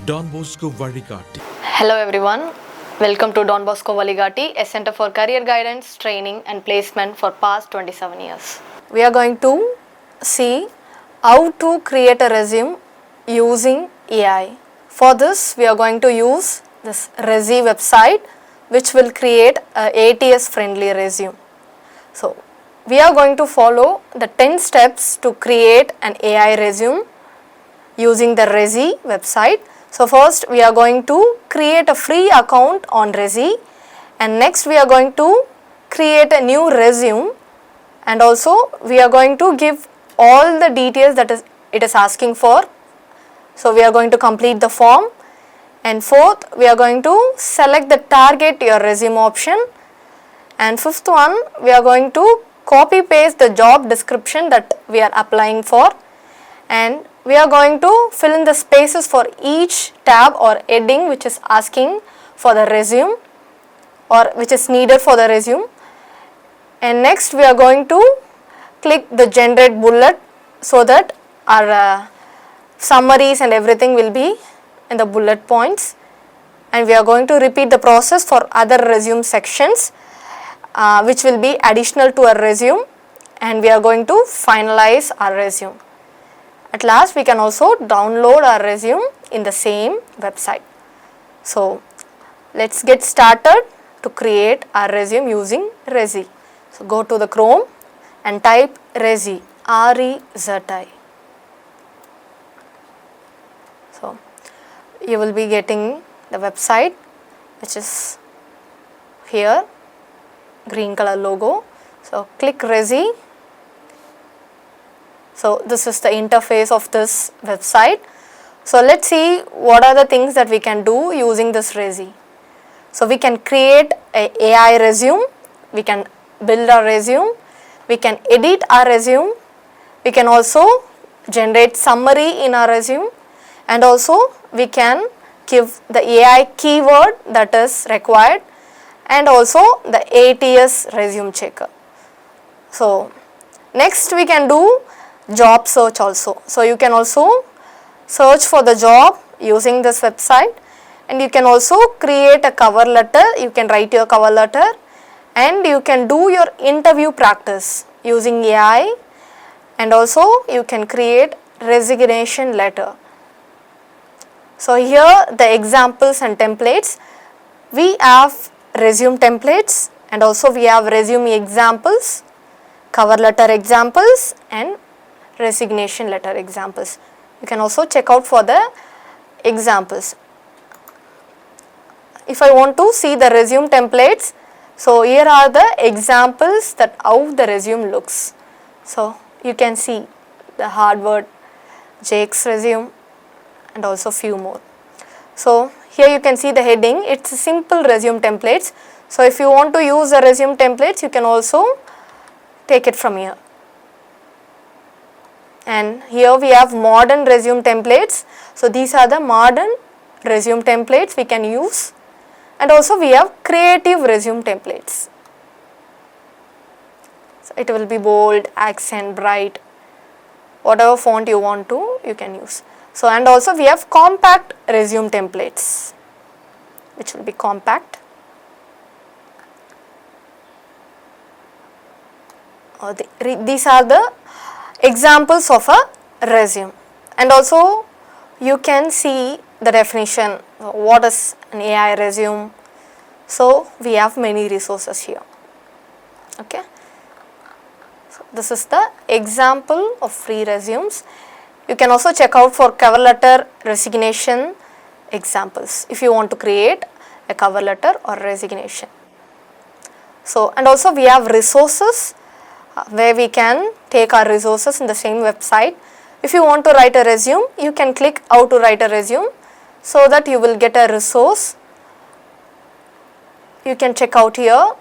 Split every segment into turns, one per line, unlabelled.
Don Bosco Vazhikaatti.
Hello everyone, welcome to Don Bosco Vazhikaatti, a center for career guidance, training and placement for past 27 years. We are going to see how to create a resume using AI. For this, we are going to use this Rezi website which will create a ATS friendly resume. So, we are going to follow the 10 steps to create an AI resume using the Rezi website. So first we are going to create a free account on Rezi, and next we are going to create a new resume, and also we are going to give all the details that it is asking for. So we are going to complete the form, and fourth we are going to select the target your resume option, and fifth one we are going to copy paste the job description that we are applying for, and we are going to fill in the spaces for each tab or heading which is asking for the resume or which is needed for the resume. And next we are going to click the generate bullet so that our summaries and everything will be in the bullet points, and we are going to repeat the process for other resume sections which will be additional to our resume, and we are going to finalize our resume. At last we can also download our resume in the same website. So let's get started to create our resume using Rezi. So go to the Chrome and type Rezi, R-E-Z-I. So you will be getting the website which is here, green color logo. So click Rezi. So this is the interface of this website. So let's see what are the things that we can do using this Rezi. So we can create an AI resume, we can build a resume, we can edit our resume, we can also generate summary in our resume, and also we can give the AI keyword that is required, and also the ATS resume checker. So next we can do job search also. So you can also search for the job using this website, and you can also create a cover letter, you can write your cover letter, and you can do your interview practice using AI, and also you can create resignation letter. So here the examples and templates, we have resume templates, and also we have resume examples, cover letter examples, and resignation letter examples. You can also check out for the examples. If I want to see the resume templates, so here are the examples that how the resume looks. So you can see the Harvard, Jake's resume, and also few more. So here you can see the heading, it's a simple resume templates. So if you want to use the resume templates, you can also take it from here. And here we have modern resume templates. So these are the modern resume templates we can use, and also we have creative resume templates. So it will be bold, accent, bright, whatever font you want to, you can use. So and also we have compact resume templates which will be compact. These are the examples of a resume, and also you can see the definition, what is an AI resume. So we have many resources here. Okay, so this is the example of free resumes. You can also check out for cover letter, resignation examples if you want to create a cover letter or resignation. So and also we have resources where we can take our resources in the same website. If you want to write a resume, you can click how to write a resume, so that you will get a resource. You can check out here.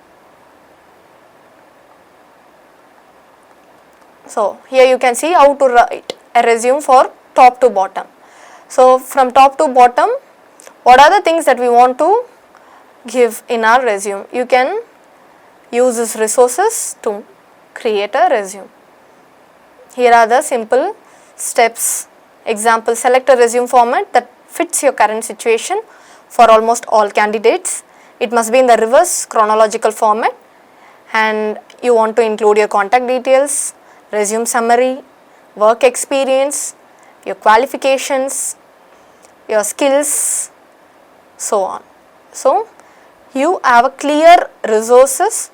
So here you can see how to write a resume for top to bottom. So from top to bottom, what are the things that we want to give in our resume? You can use these resources to create a resume. Here are the simple steps. Example, select a resume format that fits your current situation for almost all candidates. It must be in the reverse chronological format, and you want to include your contact details, resume summary, work experience, your qualifications, your skills, so on. So you have a clear resources.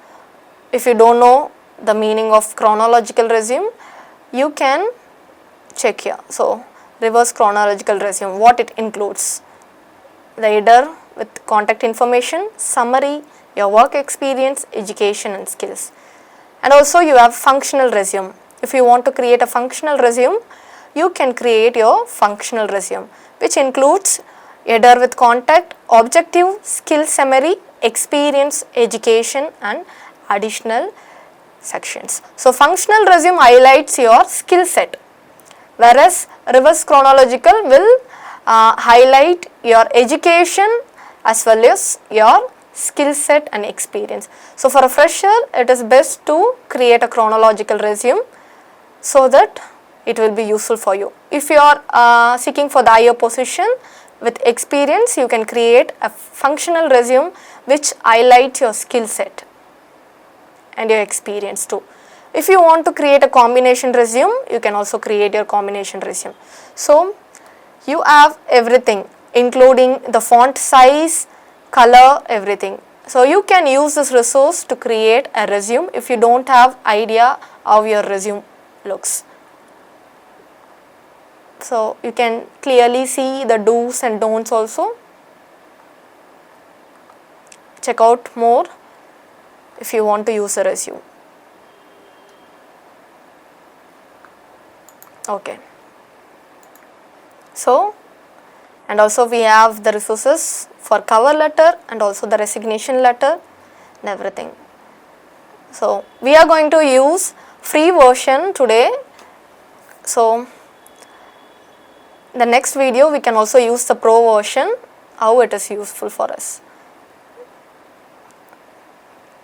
If you don't know the meaning of chronological resume, you can check here. So reverse chronological resume, what it includes: the header with contact information, summary, your work experience, education and skills. And also you have functional resume. If you want to create a functional resume, you can create your functional resume, which includes header with contact, objective, skill summary, experience, education and additional sections. So functional resume highlights your skill set, whereas reverse chronological will highlight your education as well as your skill set and experience. So for a fresher, it is best to create a chronological resume so that it will be useful for you. If you are seeking for the higher position with experience, you can create a functional resume which highlights your skill set and your experience too. If you want to create a combination resume, you can also create your combination resume. So you have everything, including the font size, color, everything. So you can use this resource to create a resume if you don't have idea how your resume looks. So you can clearly see the do's and don'ts also. Check out more if you want to use a resume. Okay. So, and also we have the resources for cover letter and also the resignation letter and everything. So we are going to use free version today. So the next video we can also use the pro version, how it is useful for us.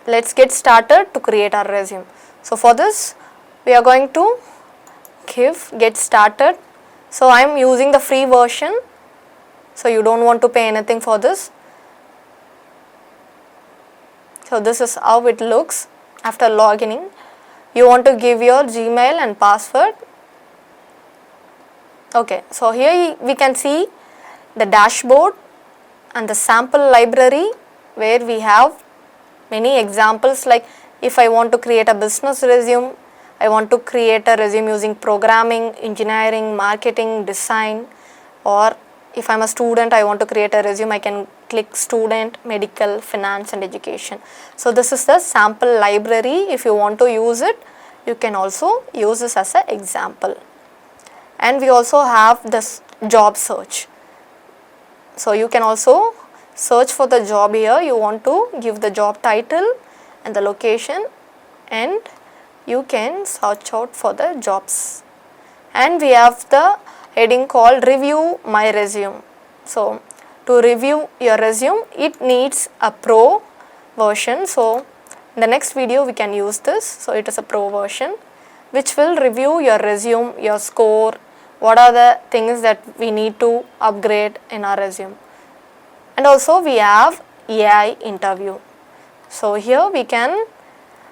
Let's get started to create our resume. So for this we are going to get started. So I am using the free version, so you don't want to pay anything for this. So this is how it looks after logging. You want to give your Gmail and password. Okay, so here we can see the dashboard and the sample library where we have many examples, like if I want to create a business resume, I want to create a resume using programming, engineering, marketing, design, or if I am a student, I want to create a resume, I can click student, medical, finance and education. So this is the sample library. If you want to use it, you can also use this as an example. And we also have this job search. So you can also search for the job here. You want to give the job title and the location, and you can search out for the jobs. And we have the heading called review my resume. So to review your resume, it needs a pro version. So in the next video we can use this. So it is a pro version which will review your resume, your score, what are the things that we need to upgrade in our resume. And also we have AI interview. So here we can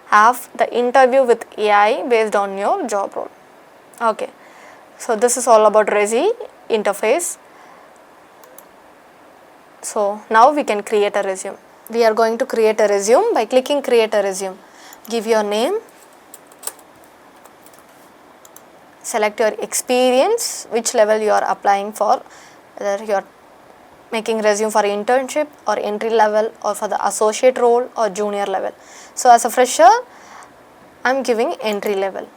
have the interview with AI based on your job role. Okay, so this is all about Rezi interface. So now we can create a resume. We are going to create a resume by clicking create a resume. Give your name, select your experience, which level you are applying for, whether you are making resume for internship or entry level or for the associate role or junior level. So as a fresher, I am giving entry level.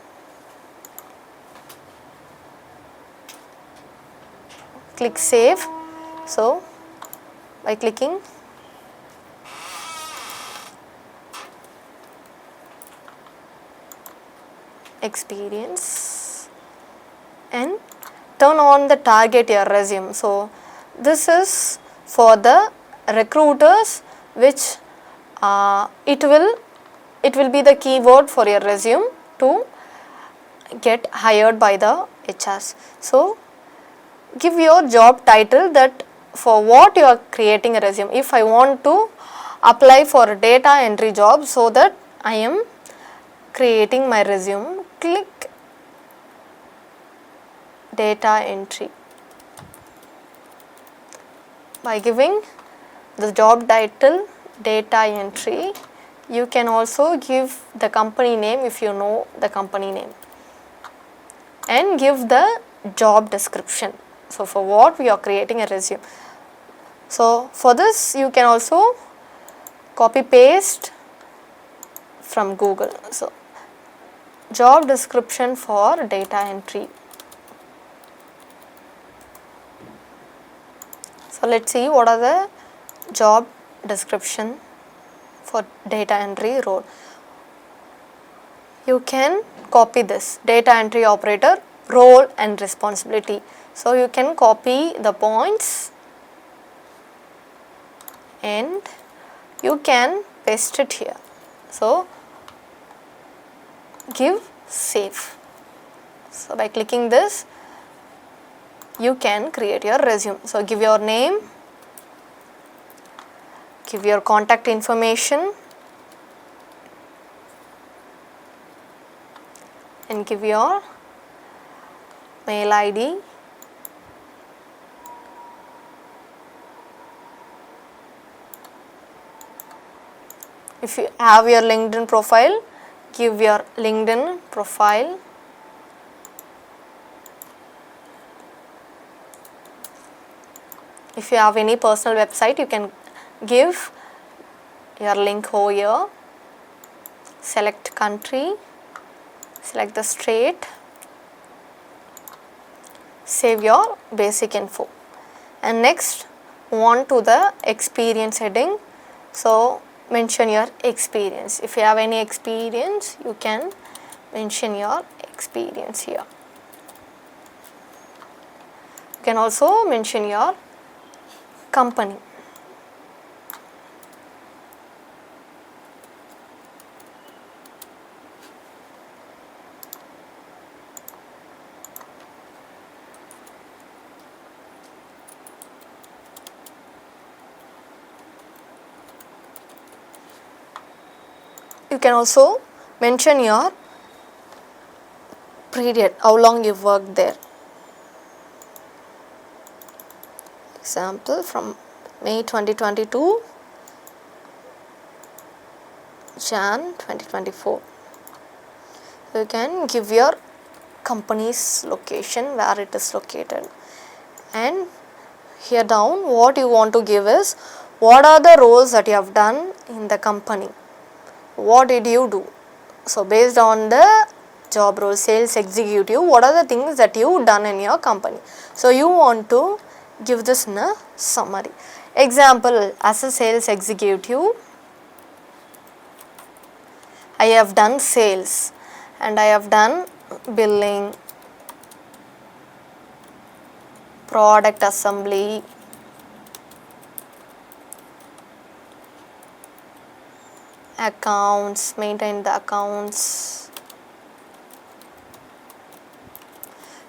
Click save. So by clicking experience and turn on the target your resume. So this is for the recruiters, which it will be the keyword for your resume to get hired by the HRs. So give your job title, that for what you are creating a resume. If I want to apply for a data entry job, so that I am creating my resume, click data entry. By giving the job title data entry, you can also give the company name if you know the company name, and give the job description. So for what we are creating a resume. So for this you can also copy paste from Google. So job description for data entry. So let's see what are the job description for data entry role. You can copy this data entry operator role and responsibility. So you can copy the points and you can paste it here. So give save. So by clicking this, you can create your resume. So give your name, give your contact information, and give your mail ID. If you have your LinkedIn profile, give your LinkedIn profile. If you have any personal website, you can give your link over here. Select country, select the state, save your basic info, and next move on to the experience heading. So mention your experience. If you have any experience, you can mention your experience here. You can also mention your company. You can also mention your period, how long you worked there. Example, from May 2022 Jan 2024. You can give your company's location, where it is located, and here down what you want to give is what are the roles that you have done in the company. What did you do? So based on the job role, sales executive, what are the things that you done in your company? So you want to give this in a summary. Example, as a sales executive, I have done sales and I have done billing, product assembly, accounts, maintain the accounts.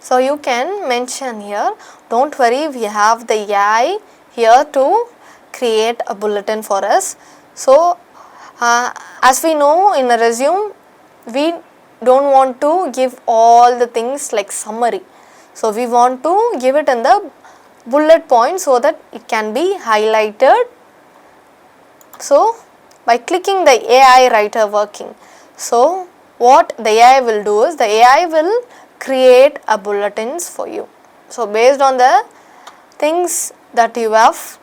So you can mention here, don't worry, we have the AI here to create a bulletin for us. So as we know, in a resume, we don't want to give all the things like summary. So we want to give it in the bullet point so that it can be highlighted. So by clicking the AI writer working, so what the AI will do is the AI will create a bulletins for you. So based on the things that you have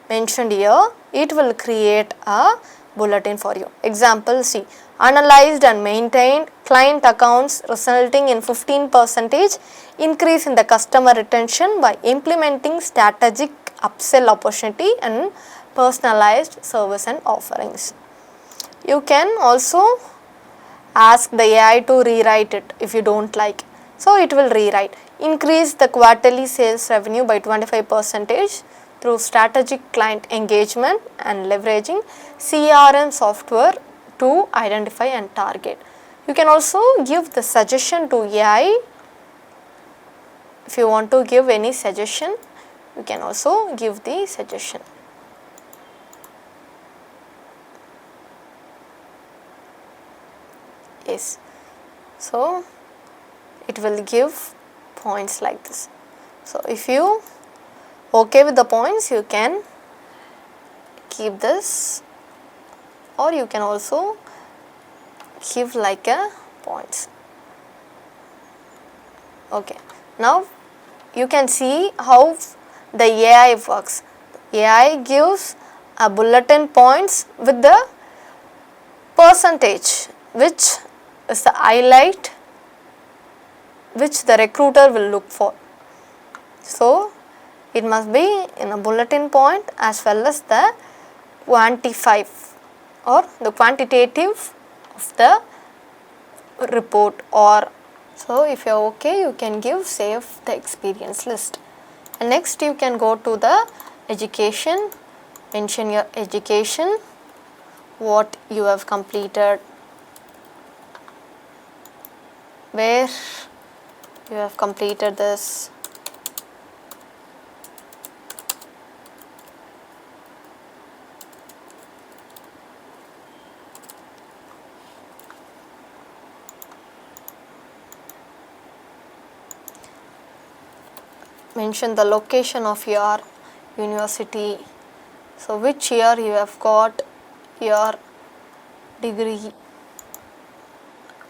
mentioned here, it will create a bulletin for you. Example C, analyzed and maintained client accounts resulting in 15% increase in the customer retention by implementing strategic upsell opportunity and personalized service and offerings. You can also ask the AI to rewrite it if you don't like. So it will rewrite. Increase the quarterly sales revenue by 25% through strategic client engagement and leveraging CRM software to identify and target. You can also give the suggestion to AI If you want to give any suggestion, you can also give the suggestion. Yes, so it will give points like this. So if you okay with the points, you can keep this, or you can also give like a points. Okay, now you can see how the AI works. AI gives a bulletin points with the percentage, which is the highlight which the recruiter will look for. So it must be in a bulletin point as well as the quantify or the quantitative of the report. Or so if you are okay, you can give save the experience list. And next you can go to the education, mention your education, what you have completed, where you have completed this, mention the location of your university, so which year you have got your degree.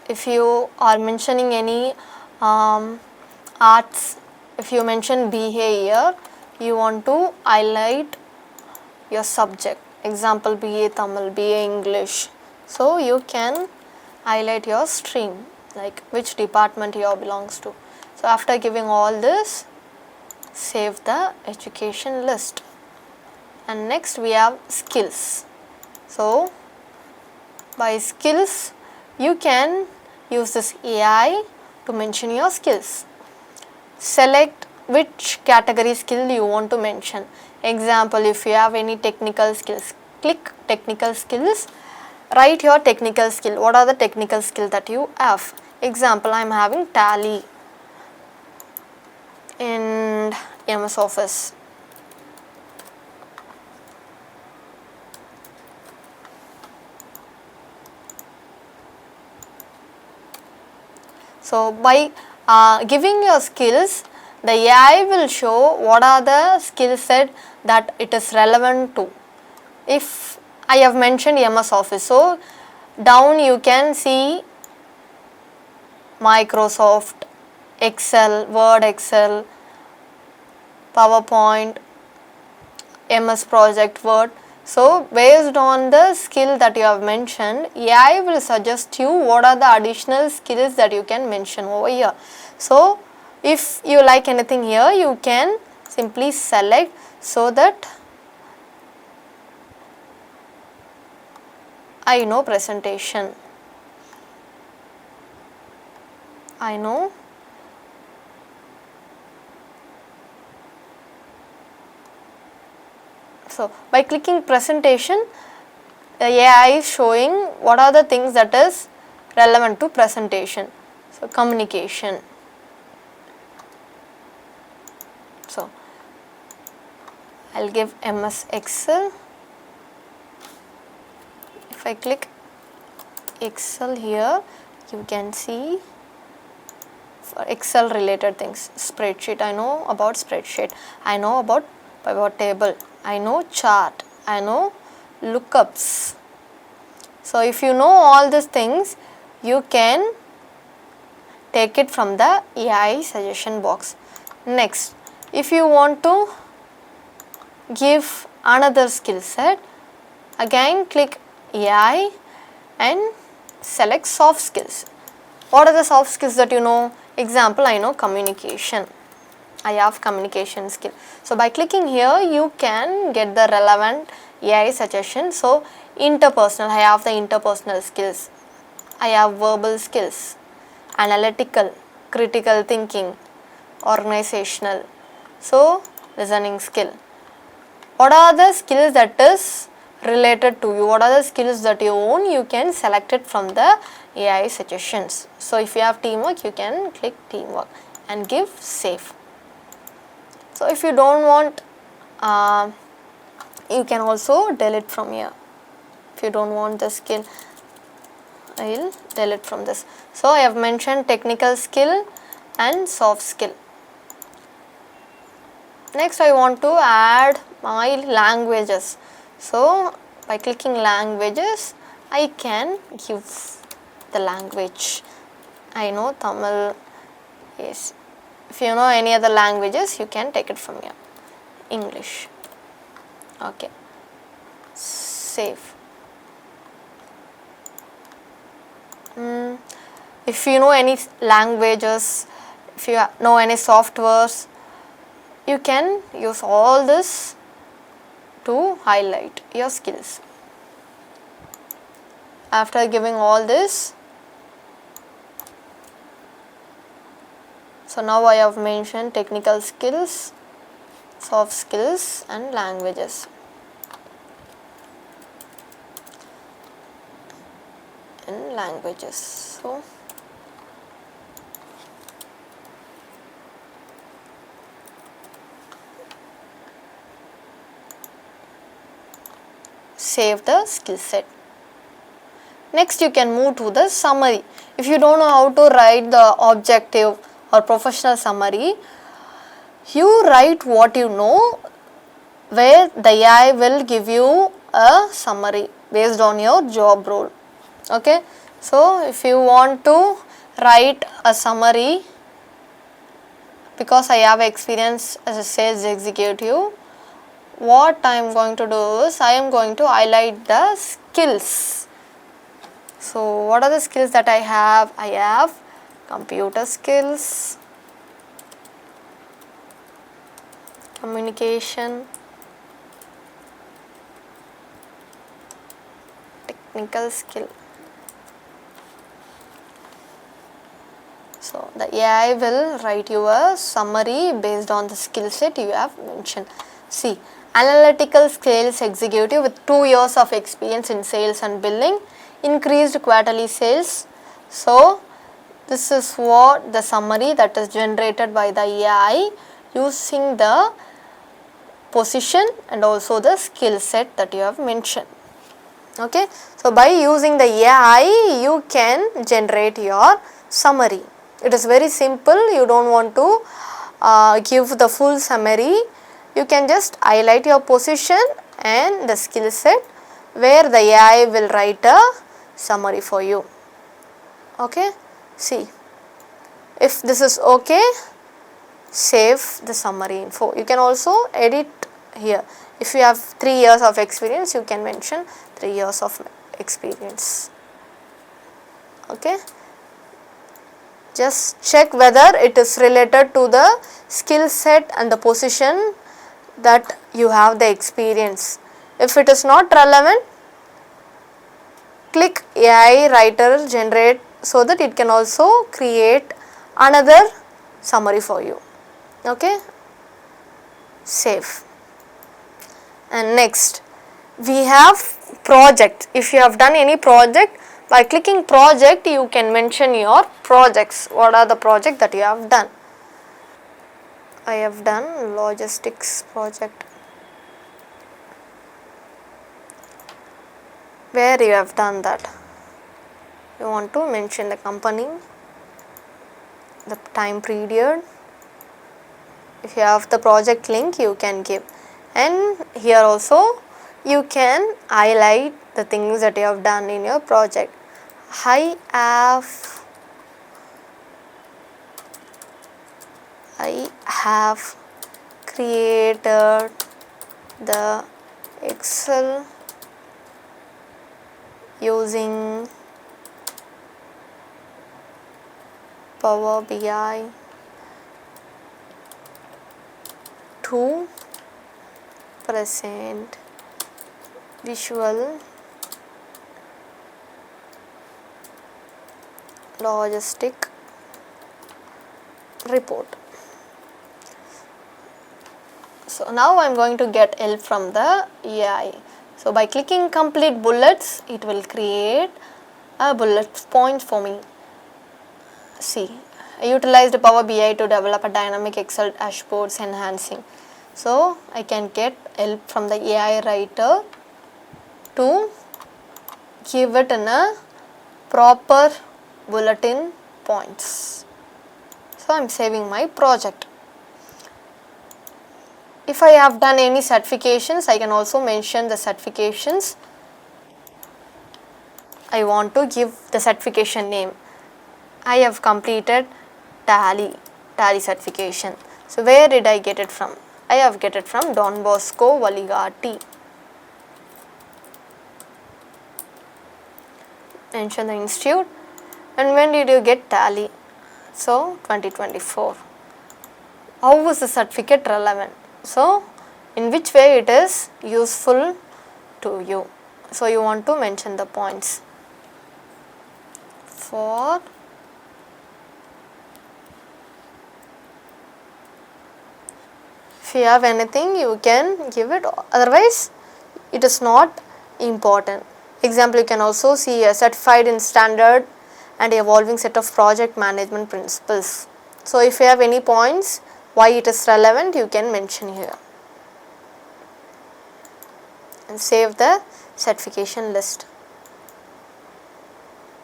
If you are mentioning any arts, if you mention BA here, you want to highlight your subject, example BA Tamil, BA English, so you can highlight your stream, like which department you belongs to. So after giving all this, save the education list. And next we have skills. So by skills you can use this AI to mention your skills. Select which category skill you want to mention. Example, if you have any technical skills, click technical skills, write your technical skill. What are the technical skills that you have? Example, I am having Tally and MS Office. So by giving your skills, the AI will show what are the skill set that it is relevant to. If I have mentioned MS Office, so down you can see Microsoft, Excel, Word, Excel, PowerPoint, MS Project, Word. So based on the skill that you have mentioned, AI will suggest you what are the additional skills that you can mention over here. So if you like anything here, you can simply select, so that I know presentation, I know so by clicking presentation, the AI is showing what are the things that is relevant to presentation. So communication. So I'll give MS Excel. If I click Excel here, you can see for Excel related things. Spreadsheet, I know about spreadsheet, I know about pivot table, I know chart, I know lookups. So if you know all these things, you can take it from the AI suggestion box. Next, if you want to give another skill set, again click AI and select soft skills. What are the soft skills that you know? Example, I know communication, I have communication skill. So by clicking here, you can get the relevant AI suggestion. So interpersonal, I have the interpersonal skills, I have verbal skills, analytical, critical thinking, organizational, so listening skill. What are the skills that is related to you? What are the skills that you own? You can select it from the AI suggestions. So if you have teamwork, you can click teamwork and give save. So if you don't want, you can also delete from here. If you don't want the skill, I will delete from this. So I have mentioned technical skill and soft skill. Next I want to add my languages. So by clicking languages, I can give the language. I know Tamil, yes. If you know any other languages, you can take it from here. English. Okay. Save. If you know any languages, if you know any softwares, you can use all this to highlight your skills. After giving all this, so now I have mentioned technical skills, soft skills and languages. So save the skill set. Next you can move to the summary. If you don't know how to write the objective or professional summary, you write what you know, where the AI will give you a summary based on your job role. Okay, so if you want to write a summary, because I have experience as a sales executive, what I am going to do is I am going to highlight the skills. So what are the skills that I have? I have computer skills, communication, technical skill. So the AI will write you a summary based on the skill set you have mentioned. See, analytical sales executive with 2 years of experience in sales and billing, increased quarterly sales. So this is what the summary that is generated by the AI using the position and also the skill set that you have mentioned. Okay, so by using the AI you can generate your summary. It is very simple. You don't want to give the full summary. You can just highlight your position and the skill set where the AI will write a summary for you. Okay, see, if this is okay, save the summary info. You can also edit here. If you have 3 years of experience, you can mention 3 years of experience. Okay, just check whether it is related to the skill set and the position that you have the experience. If it is not relevant, click AI writer generate so that it can also create another summary for you. Okay, save. And next we have project. If you have done any project, by clicking project you can mention your projects. What are the projects that you have done? I have done logistics project. Where you have done that? You want to mention the company, the time period. If you have the project link, you can give. And here also you can highlight the things that you have done in your project. I have created the Excel using Power BI to present visual logistic report. So now I am going to get help from the AI. So by clicking complete bullets, it will create a bullet point for me. See, I utilized Power BI to develop a dynamic Excel dashboards enhancing. So I can get help from the AI writer to give it in a proper bulletin points. So I am saving my project. If I have done any certifications, I can also mention the certifications. I want to give the certification name. I have completed Tally certification. So where did I get it from? I have get it from Don Bosco Vazhikaatti. Mention the institute. And when did you get Tally? So 2024. How is the certificate relevant? So in which way it is useful to you? So you want to mention the points. For if you have anything, you can give it, otherwise it is not important. Example, you can also see a certified in standard and evolving set of project management principles. So if you have any points why it is relevant, you can mention here and save the certification list.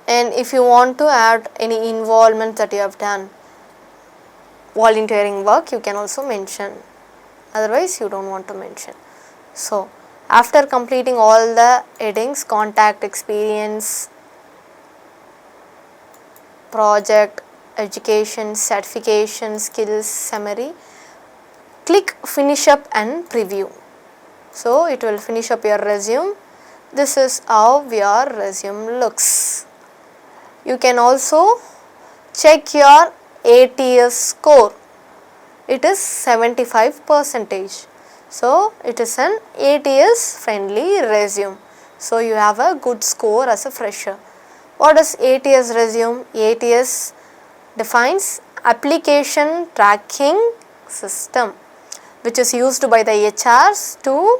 And if you want to add any involvement that you have done, volunteering work, you can also mention, otherwise you don't want to mention. So after completing all the headings, contact, experience, project, education, certification, skills, summary, click finish up and preview. So it will finish up your resume. This is how your resume looks. You can also check your ATS score. It is 75%. So it is an ATS friendly resume. So you have a good score as a fresher. What is ATS resume? ATS defines application tracking system, which is used by the HRs to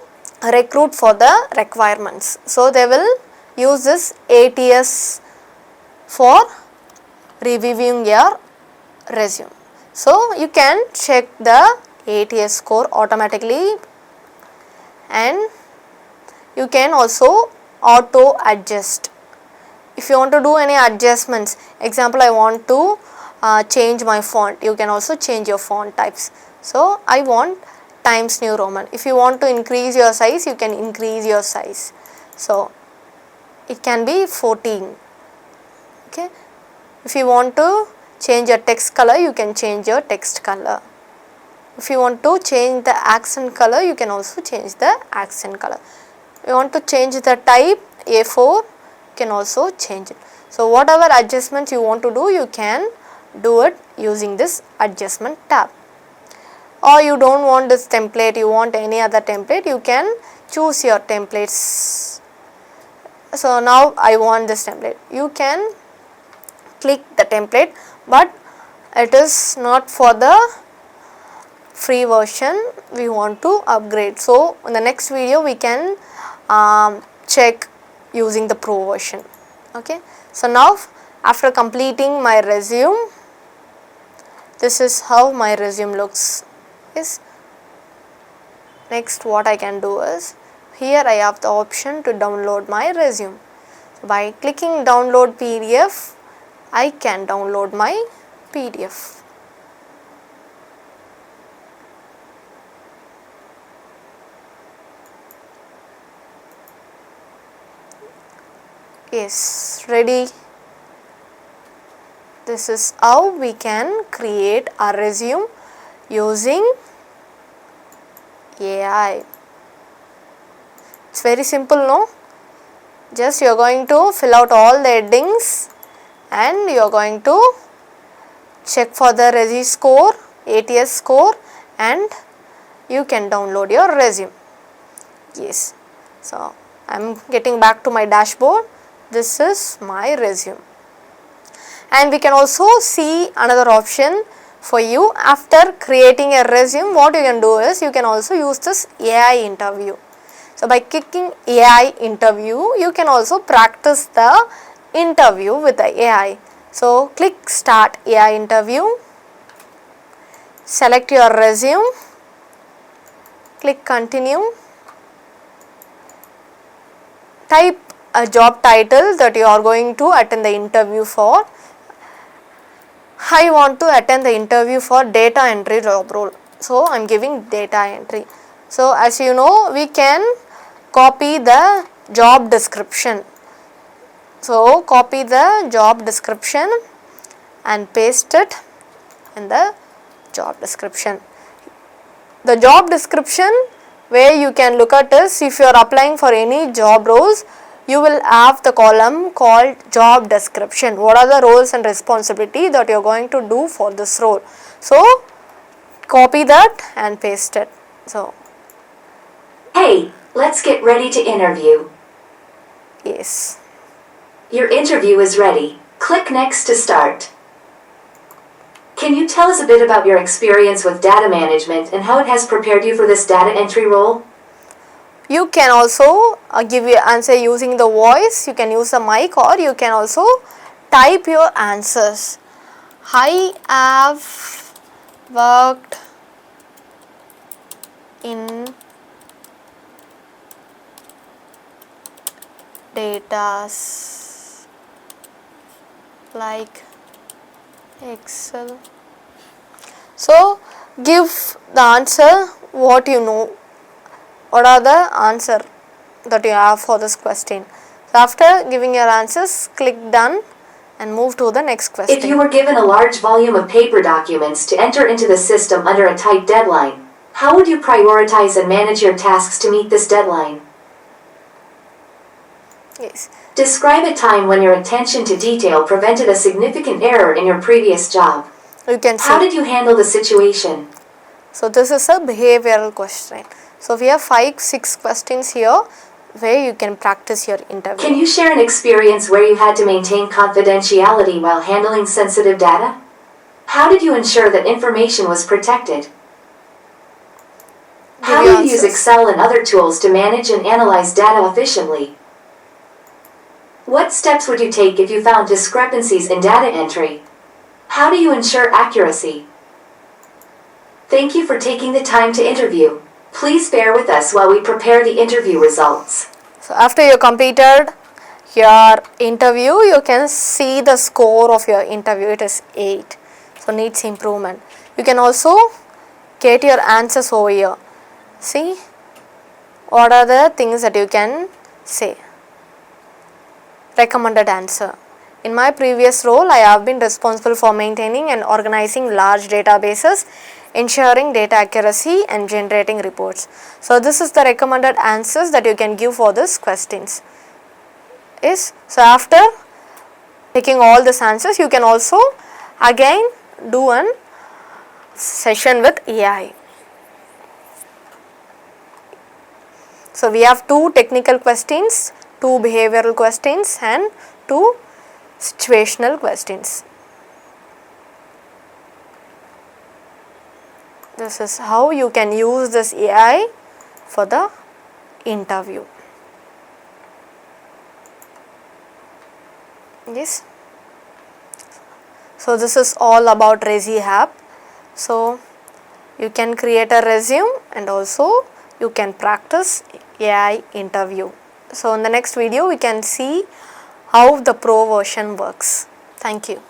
recruit for the requirements. So they will use this ATS for reviewing your resume. So you can check the ATS score automatically, and you can also auto adjust. If you want to do any adjustments, example, I want to change my font, you can also change your font types. So I want Times New Roman. If you want to increase your size, you can increase your size. So it can be 14. Okay. If you want to change your text color, you can change your text color. If you want to change the accent color, you can also change the accent color. If you want to change the type A4, you can also change it. So whatever adjustments you want to do, you can do it using this adjustment tab. Or you don't want this template, you want any other template, you can choose your templates. So now I want this template. You can click the template, but it is not for the free version, we want to upgrade. So in the next video we can check using the pro version. Okay. So now after completing my resume, this is how my resume looks. Yes. Next what I can do is, here I have the option to download my resume. So by clicking download PDF, I can download my PDF. Yes, ready. This is how we can create a resume using AI. It's very simple, no? Just you are going to fill out all the headings and you are going to check for the Rezi score, ATS score, and you can download your resume. Yes. So I am getting back to my dashboard. This is my resume. And we can also see another option for you. After creating a resume, what you can do is you can also use this AI interview. So by clicking AI interview, you can also practice the interview with the AI. So click start AI interview, select your resume, click continue, type a job title that you are going to attend the interview for. I want to attend the interview for data entry job role. So I am giving data entry. So as you know, we can copy the job description. So copy the job description and paste it in the job description. The job description where you can look at is, if you are applying for any job roles, you will have the column called job description. What are the roles and responsibility that you are going to do for this role? So copy that and paste it. So
hey, let's get ready to interview.
Yes.
Your interview is ready. Click next to start. Can you tell us a bit about your experience with data management and how it has prepared you for this data entry role?
You can also give your answer using the voice. You can use the mic, or you can also type your answers. I have worked in data like Excel. So give the answer what you know. What are the answer that you have for this question? So after giving your answers, click done and move to the next question.
If you were given a large volume of paper documents to enter into the system under a tight deadline, how would you prioritize and manage your tasks to meet this deadline?
Yes.
Describe a time when your attention to detail prevented a significant error in your previous job.
You can see.
How did you handle the situation?
So this is a behavioral question. So we have 5-6 questions here where you can practice your interview.
Can you share an experience where you had to maintain confidentiality while handling sensitive data? How did you ensure that information was protected? How do you use Excel and other tools to manage and analyze data efficiently? What steps would you take if you found discrepancies in data entry? How do you ensure accuracy? Thank you for taking the time to interview. Please bear with us while we prepare the interview results.
So after you completed your interview, you can see the score of your interview. It is 8. So needs improvement. You can also get your answers over here. See what are the things that you can say. Recommended answer. In my previous role, I have been responsible for maintaining and organizing large databases, ensuring data accuracy and generating reports. So this is the recommended answers that you can give for these questions. Yes. So after taking all these answers, you can also again do a session with AI. So we have 2 technical questions, 2 behavioral questions and 2 situational questions. This is how you can use this AI for the interview. Yes. So this is all about Rezi app. So you can create a resume and also you can practice AI interview. So in the next video we can see how the pro version works. Thank you.